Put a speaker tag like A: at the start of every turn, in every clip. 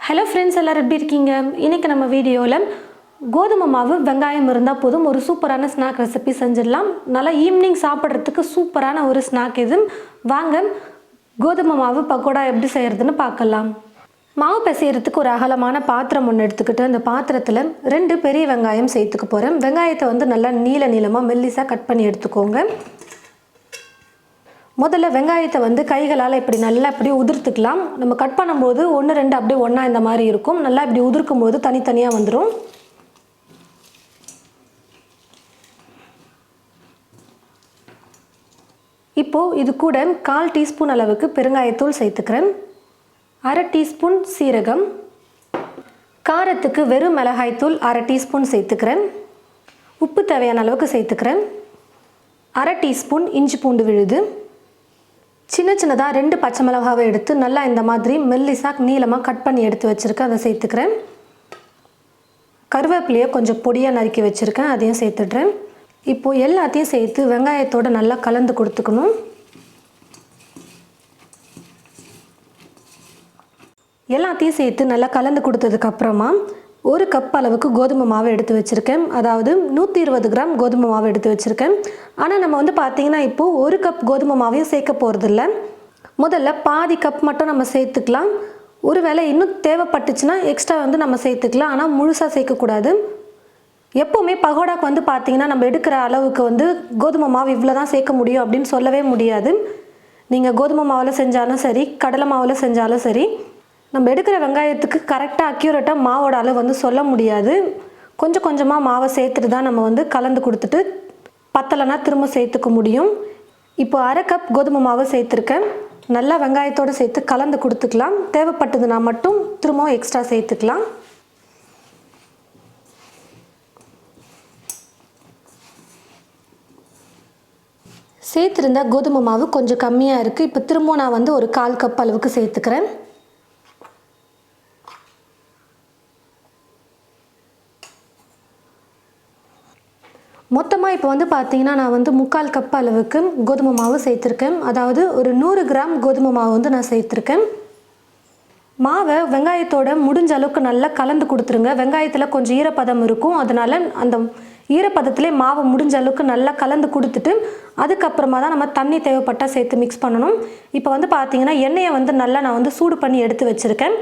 A: Hello friends, எல்லோரும் எப்படி இருக்கீங்க? இன்றைக்கி நம்ம வீடியோவில் கோதுமை மாவு வெங்காயம் இருந்தால் போதும் ஒரு சூப்பரான ஸ்நாக் ரெசிபி செஞ்சிடலாம். நல்லா ஈவினிங் சாப்பிட்றதுக்கு சூப்பரான ஒரு ஸ்நாக் இது. வாங்க கோதுமை மாவு பக்கோடா எப்படி செய்கிறதுன்னு பார்க்கலாம். மாவு பிசைகிறதுக்கு ஒரு அகலமான பாத்திரம் ஒன்று எடுத்துக்கிட்டு அந்த பாத்திரத்தில் 2 பெரிய வெங்காயம் சேர்த்துக்க போகிறேன். வெங்காயத்தை நல்லா நீளமாக மெல்லிசாக கட் பண்ணி எடுத்துக்கோங்க. முதல்ல வெங்காயத்தை கைகளால் இப்படி நல்லா இப்படி உதிர்த்துக்கலாம். நம்ம கட் பண்ணும்போது 1 2 அப்படியே ஒன்றா இந்த மாதிரி இருக்கும். நல்லா இப்படி உதிர்க்கும் போது தனித்தனியாக வந்துடும். இப்போது இது கூட 1/4 டீஸ்பூன் அளவுக்கு பெருங்காயத்தூள் சேர்த்துக்கிறேன். 1/2 டீஸ்பூன் சீரகம், காரத்துக்கு வெறும் மிளகாய்த்தூள் 1/2 டீஸ்பூன் சேர்த்துக்கிறேன். உப்பு தேவையான அளவுக்கு சேர்த்துக்கிறேன். 1/2 டீஸ்பூன் இஞ்சி பூண்டு விழுது, சின்னதாக 2 பச்சை மிளகாவை எடுத்து நல்லா இந்த மாதிரி மெல்லிசாக நீளமாக கட் பண்ணி எடுத்து வச்சுருக்கேன், அதை சேர்த்துக்கிறேன். கருவேப்பிலையை கொஞ்சம் பொடியாக நறுக்கி வச்சுருக்கேன், அதையும் சேர்த்துடுறேன். இப்போது எல்லாத்தையும் சேர்த்து வெங்காயத்தோடு நல்லா கலந்து கொடுத்துக்கணும். எல்லாத்தையும் சேர்த்து நல்லா கலந்து கொடுத்ததுக்கப்புறமா 1 கப் அளவுக்கு கோதுமை மாவு எடுத்து வச்சுருக்கேன். அதாவது 120 கிராம் கோதுமை மாவு எடுத்து வச்சுருக்கேன். ஆனால் நம்ம பார்த்திங்கன்னா இப்போது 1 கப் கோதுமை மாவையும் சேர்க்க போகிறதில்ல. முதல்ல பாதி கப் மட்டும் நம்ம சேர்த்துக்கலாம். ஒருவேளை இன்னும் தேவைப்பட்டுச்சுன்னா எக்ஸ்ட்ரா நம்ம சேர்த்துக்கலாம். ஆனால் முழுசாக சேர்க்கக்கூடாது. எப்போவுமே பகோடாக்கு பார்த்திங்கன்னா நம்ம எடுக்கிற அளவுக்கு கோதுமை மாவு இவ்வளோ தான் சேர்க்க முடியும் அப்படின்னு சொல்லவே முடியாது. நீங்கள் கோதுமை மாவில் செஞ்சாலும் சரி, கடலை மாவில் செஞ்சாலும் சரி, நம்ம எடுக்கிற வெங்காயத்துக்கு கரெக்டாக அக்யூரேட்டாக மாவோட அளவு சொல்ல முடியாது. கொஞ்சம் கொஞ்சமாக மாவை சேர்த்துட்டு தான் நம்ம கலந்து கொடுத்துட்டு பத்தலைனா திரும்ப சேர்த்துக்க முடியும். இப்போ 1/2 கப் கோதுமை மாவை சேர்த்துருக்கேன். நல்லா வெங்காயத்தோடு சேர்த்து கலந்து கொடுத்துக்கலாம். தேவைப்பட்டதுன்னா மட்டும் திரும்பவும் எக்ஸ்ட்ரா சேர்த்துக்கலாம். சேர்த்துருந்த கோதுமை மாவு கொஞ்சம் கம்மியாக இருக்குது. இப்போ திரும்ப நான் ஒரு 1/4 கப் அளவுக்கு சேர்த்துக்கிறேன். மொத்தமாக இப்போ பார்த்தீங்கன்னா நான் 3/4 கப் அளவுக்கு கோதுமை மாவு சேர்த்துருக்கேன். அதாவது ஒரு 100 கிராம் கோதுமை மாவு நான் சேர்த்துருக்கேன். மாவை வெங்காயத்தோட முடிஞ்ச அளவுக்கு நல்லா கலந்து கொடுத்துருங்க. வெங்காயத்தில் கொஞ்சம் ஈரப்பதம் இருக்கும். அதனால் அந்த ஈரப்பதத்திலே மாவை முடிஞ்ச அளவுக்கு நல்லா கலந்து கொடுத்துட்டு அதுக்கப்புறமா தான் நம்ம தண்ணி தேவைப்பட்டால் சேர்த்து மிக்ஸ் பண்ணணும். இப்போ பார்த்தீங்கன்னா எண்ணெயை நல்லா நான் சூடு பண்ணி எடுத்து வச்சுருக்கேன்.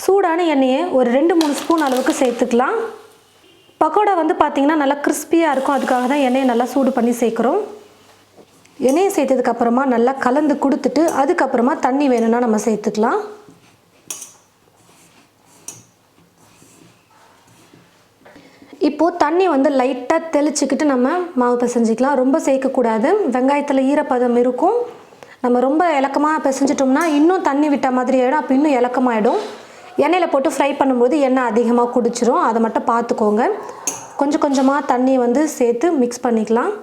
A: சூடான எண்ணெயை ஒரு 2-3 ஸ்பூன் அளவுக்கு சேர்த்துக்கலாம். பக்கோடா பார்த்திங்கன்னா நல்லா கிறிஸ்பியாக இருக்கும். அதுக்காக தான் எண்ணெயை நல்லா சூடு பண்ணி சேர்க்குறோம். எண்ணெயை சேர்த்ததுக்கப்புறமா நல்லா கலந்து கொடுத்துட்டு அதுக்கப்புறமா தண்ணி வேணும்னா நம்ம சேர்த்துக்கலாம். இப்போது தண்ணி லைட்டாக தெளிச்சுக்கிட்டு நம்ம மாவு பிசைஞ்சிக்கலாம். ரொம்ப சேர்க்கக்கூடாது. வெங்காயத்தில் ஈரப்பதம் இருக்கும். நம்ம ரொம்ப இலக்கமாக பிசைஞ்சிட்டோம்னா இன்னும் தண்ணி விட்ட மாதிரி ஆகிடும். அப்போ இன்னும் இலக்கமாகிடும். எண்ணெயில் போட்டு ஃப்ரை பண்ணும்போது எண்ணெய் அதிகமாக குடிச்சிரும். அதை மட்டும் பார்த்துக்கோங்க. கொஞ்சம் கொஞ்சமாக தண்ணியை சேர்த்து மிக்ஸ் பண்ணிக்கலாம்.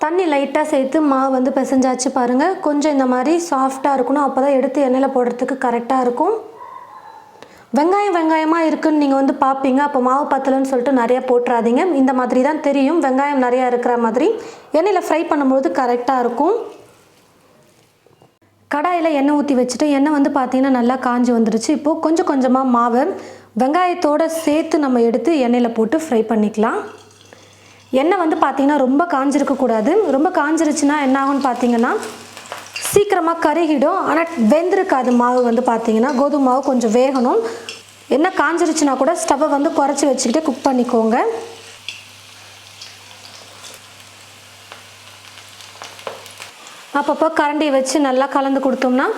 A: தண்ணி லைட்டாக சேர்த்து மாவு பிசைஞ்சாச்சு பாருங்கள். கொஞ்சம் இந்த மாதிரி சாஃப்டாக இருக்கணும். அப்போ தான் எடுத்து எண்ணெயில் போடுறதுக்கு கரெக்டாக இருக்கும். வெங்காயமாக இருக்குதுன்னு நீங்கள் பார்ப்பீங்க. அப்போ மாவு பத்தலைன்னு சொல்லிட்டு நிறையா போட்டுறாதீங்க. இந்த மாதிரி தான் தெரியும். வெங்காயம் நிறையா இருக்கிற மாதிரி எண்ணெயில் ஃப்ரை பண்ணும்போது கரெக்டாக இருக்கும். கடாயில் எண்ணெய் ஊற்றி வச்சுட்டு எண்ணெய் பார்த்திங்கன்னா நல்லா காஞ்சி வந்துடுச்சு. இப்போது கொஞ்சம் கொஞ்சமாக மாவை வெங்காயத்தோடு சேர்த்து நம்ம எடுத்து எண்ணெயில் போட்டு ஃப்ரை பண்ணிக்கலாம். எண்ணெய் பார்த்திங்கன்னா ரொம்ப காஞ்சிருக்கக்கூடாது. ரொம்ப காஞ்சிருச்சுன்னா என்ன ஆகும்னு பார்த்திங்கன்னா சீக்கிரமாக கருகிடும். ஆனால் வெந்திருக்காது மாவு பார்த்திங்கன்னா. கோதுமை மாவு கொஞ்சம் வேகணும். என்ன காஞ்சிருச்சுன்னா கூட ஸ்டவ்வை குறைச்சி வச்சுக்கிட்டே குக் பண்ணிக்கோங்க. அப்பப்போ கரண்டியை வச்சு நல்லா கலந்து கொடுத்தோம்னா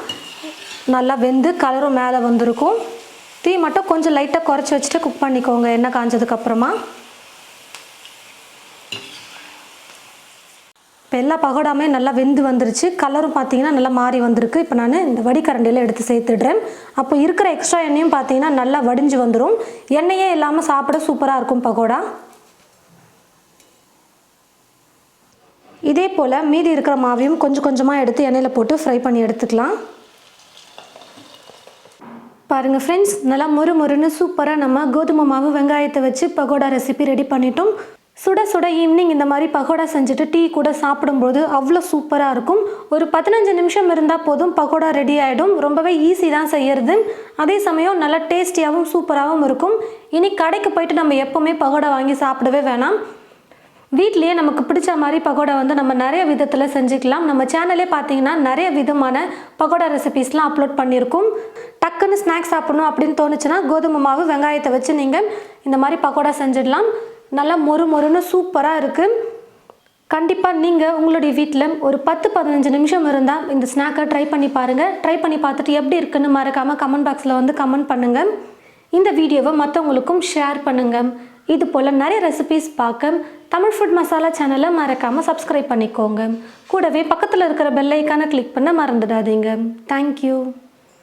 A: நல்லா வெந்து கலரும் மேலே வந்திருக்கும். தீ மட்டும் கொஞ்சம் லைட்டாக குறைச்சி வச்சுட்டு குக் பண்ணிக்கோங்க எண்ணெய் காஞ்சதுக்கப்புறமா. இப்போ எல்லா பகோடாமே நல்லா வெந்து வந்துருச்சு. கலரும் பார்த்திங்கன்னா நல்லா மாறி வந்திருக்கு. இப்போ நான் இந்த வடிகரண்டியில் எடுத்து சேர்த்துடுறேன். அப்போ இருக்கிற எக்ஸ்ட்ரா எண்ணெயும் பார்த்திங்கன்னா நல்லா வடிஞ்சு வந்துடும். எண்ணெயே இல்லாமல் சாப்பிட சூப்பராக இருக்கும் பகோடா. இதே போல் மீதி இருக்கிற மாவையும் கொஞ்சம் கொஞ்சமாக எடுத்து எண்ணெயில் போட்டு ஃப்ரை பண்ணி எடுத்துக்கலாம். பாருங்கள் ஃப்ரெண்ட்ஸ், நல்லா மொறுன்னு சூப்பராக நம்ம கோதுமை மாவு வெங்காயத்தை வச்சு பகோடா ரெசிபி ரெடி பண்ணிட்டோம். சுட சுட ஈவினிங் இந்த மாதிரி பகோடா செஞ்சுட்டு டீ கூட சாப்பிடும்போது அவ்வளோ சூப்பராக இருக்கும். ஒரு 15 நிமிஷம் இருந்தால் போதும், பகோடா ரெடி ஆகிடும். ரொம்பவே ஈஸி தான் செய்யறது. அதே சமயம் நல்லா டேஸ்டியாகவும் சூப்பராகவும் இருக்கும். இனி கடைக்கு போயிட்டு நம்ம எப்போவுமே பகோடா வாங்கி சாப்பிடவே வேணாம். வீட்லேயே நமக்கு பிடிச்ச மாதிரி பகோடா வந்து நம்ம நிறைய விதத்தில் செஞ்சுக்கலாம். நம்ம சேனலே பார்த்தீங்கன்னா நிறைய விதமான பகோடா ரெசிபீஸ்லாம் அப்லோட் பண்ணியிருக்கோம். டக்குன்னு ஸ்நாக்ஸ் சாப்பிடணும் அப்படின்னு தோணுச்சுன்னா கோதுமை மாவு வெங்காயத்தை வச்சு நீங்கள் இந்த மாதிரி பகோடா செஞ்சிடலாம். நல்லா மொறு மொறுன்னு சூப்பராக இருக்குது. கண்டிப்பாக நீங்கள் உங்களுடைய வீட்டில் ஒரு 10-15 நிமிஷம் இருந்தால் இந்த ஸ்நாக்கை ட்ரை பண்ணி பாருங்கள். ட்ரை பண்ணி பார்த்துட்டு எப்படி இருக்குன்னு மறக்காமல் கமெண்ட் பாக்ஸில் வந்து கமெண்ட் பண்ணுங்கள். இந்த வீடியோவை மற்றவங்களுக்கும் ஷேர் பண்ணுங்கள். இது போல் நிறைய ரெசிபீஸ் பார்க்க தமிழ் ஃபுட் மசாலா சேனலை மறக்காமல் சப்ஸ்கிரைப் பண்ணிக்கோங்க. கூடவே பக்கத்தில் இருக்கிற பெல் ஐக்கானை கிளிக் பண்ண மறந்துடாதீங்க. தேங்க்யூ.